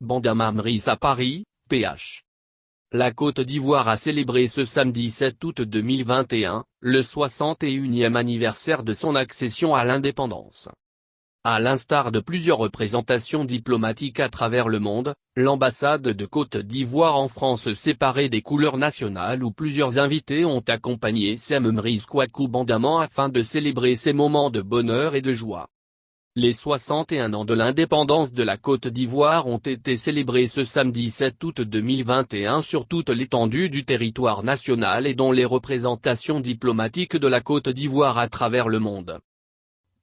Bandama Mriss à Paris, PH. La Côte d'Ivoire a célébré ce samedi 7 août 2021, le 61e anniversaire de son accession à l'indépendance. À l'instar de plusieurs représentations diplomatiques à travers le monde, l'ambassade de Côte d'Ivoire en France s'est parée des couleurs nationales où plusieurs invités ont accompagné Sam Mriss Kwaku Bandama afin de célébrer ces moments de bonheur et de joie. Les 61 ans de l'indépendance de la Côte d'Ivoire ont été célébrés ce samedi 7 août 2021 sur toute l'étendue du territoire national et dont les représentations diplomatiques de la Côte d'Ivoire à travers le monde.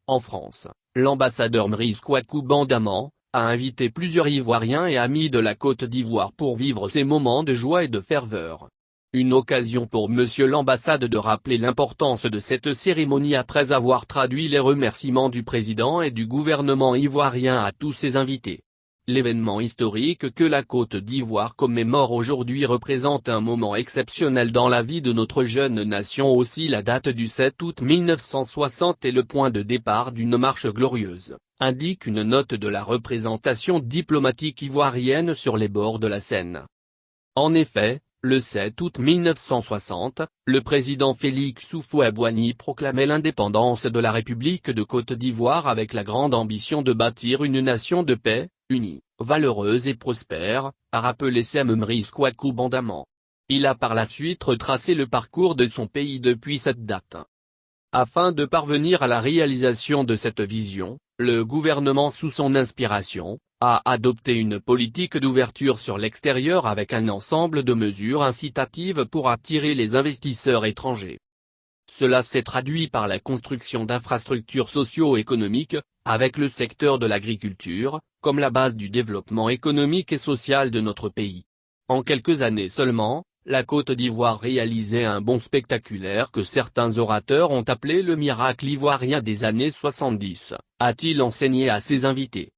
En France, l'ambassadeur Mriss Kwaku Bandama a invité plusieurs Ivoiriens et amis de la Côte d'Ivoire pour vivre ces moments de joie et de ferveur. Une occasion pour monsieur l'ambassade de rappeler l'importance de cette cérémonie après avoir traduit les remerciements du président et du gouvernement ivoirien à tous ses invités. L'événement historique que la Côte d'Ivoire commémore aujourd'hui représente un moment exceptionnel dans la vie de notre jeune nation. Aussi la date du 7 août 1960 est le point de départ d'une marche glorieuse, indique une note de la représentation diplomatique ivoirienne sur les bords de la Seine. En effet, le 7 août 1960, le président Félix Houphouët-Boigny proclamait l'indépendance de la République de Côte d'Ivoire avec la grande ambition de bâtir une nation de paix, unie, valeureuse et prospère, a rappelé Sam Mriss Kwaku Bandama. Il a par la suite retracé le parcours de son pays depuis cette date. Afin de parvenir à la réalisation de cette vision, le gouvernement sous son inspiration, a adopté une politique d'ouverture sur l'extérieur avec un ensemble de mesures incitatives pour attirer les investisseurs étrangers. Cela s'est traduit par la construction d'infrastructures socio-économiques, avec le secteur de l'agriculture, comme la base du développement économique et social de notre pays. En quelques années seulement, la Côte d'Ivoire réalisait un bond spectaculaire que certains orateurs ont appelé le miracle ivoirien des années 70, a-t-il enseigné à ses invités.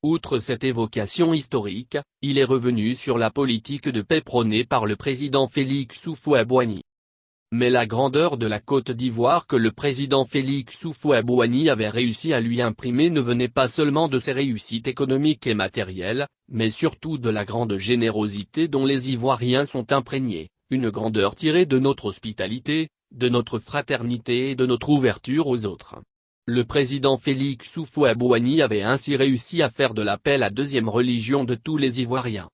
Outre cette évocation historique, il est revenu sur la politique de paix prônée par le président Félix Houphouët-Boigny. Mais la grandeur de la Côte d'Ivoire que le président Félix Houphouët-Boigny avait réussi à lui imprimer ne venait pas seulement de ses réussites économiques et matérielles, mais surtout de la grande générosité dont les Ivoiriens sont imprégnés, une grandeur tirée de notre hospitalité, de notre fraternité et de notre ouverture aux autres. Le président Félix Houphouët-Boigny avait ainsi réussi à faire de la paix la deuxième religion de tous les Ivoiriens.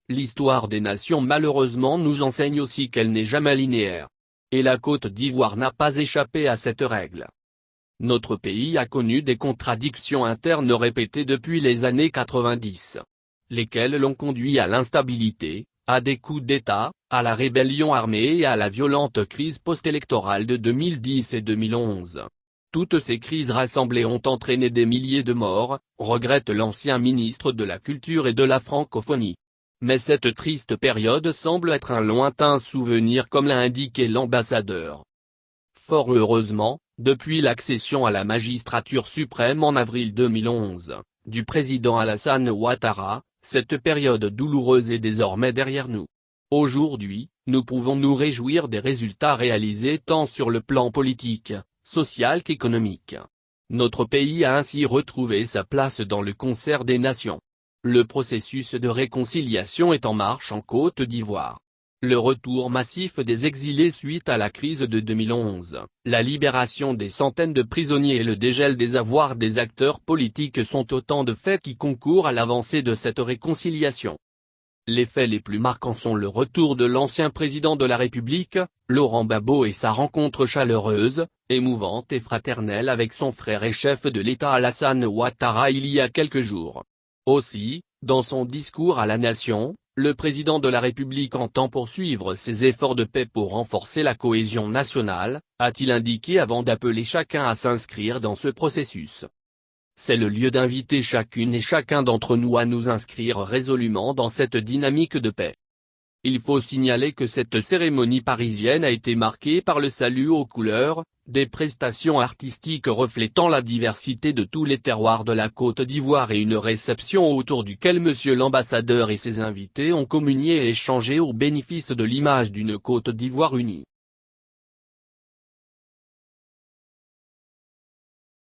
L'histoire des nations malheureusement nous enseigne aussi qu'elle n'est jamais linéaire. Et la Côte d'Ivoire n'a pas échappé à cette règle. Notre pays a connu des contradictions internes répétées depuis les années 90. Lesquelles l'ont conduit à l'instabilité, à des coups d'État, à la rébellion armée et à la violente crise post-électorale de 2010 et 2011. Toutes ces crises rassemblées ont entraîné des milliers de morts, regrette l'ancien ministre de la Culture et de la Francophonie. Mais cette triste période semble être un lointain souvenir comme l'a indiqué l'ambassadeur. Fort heureusement, depuis l'accession à la magistrature suprême en avril 2011, du président Alassane Ouattara, cette période douloureuse est désormais derrière nous. Aujourd'hui, nous pouvons nous réjouir des résultats réalisés tant sur le plan politique, social qu'économique. Notre pays a ainsi retrouvé sa place dans le concert des nations. Le processus de réconciliation est en marche en Côte d'Ivoire. Le retour massif des exilés suite à la crise de 2011, la libération des centaines de prisonniers et le dégel des avoirs des acteurs politiques sont autant de faits qui concourent à l'avancée de cette réconciliation. Les faits les plus marquants sont le retour de l'ancien président de la République, Laurent Gbagbo et sa rencontre chaleureuse, émouvante et fraternelle avec son frère et chef de l'État Alassane Ouattara il y a quelques jours. Aussi, dans son discours à la nation, le président de la République entend poursuivre ses efforts de paix pour renforcer la cohésion nationale, a-t-il indiqué avant d'appeler chacun à s'inscrire dans ce processus. C'est le lieu d'inviter chacune et chacun d'entre nous à nous inscrire résolument dans cette dynamique de paix. Il faut signaler que cette cérémonie parisienne a été marquée par le salut aux couleurs, des prestations artistiques reflétant la diversité de tous les terroirs de la Côte d'Ivoire et une réception autour duquel monsieur l'ambassadeur et ses invités ont communié et échangé au bénéfice de l'image d'une Côte d'Ivoire unie.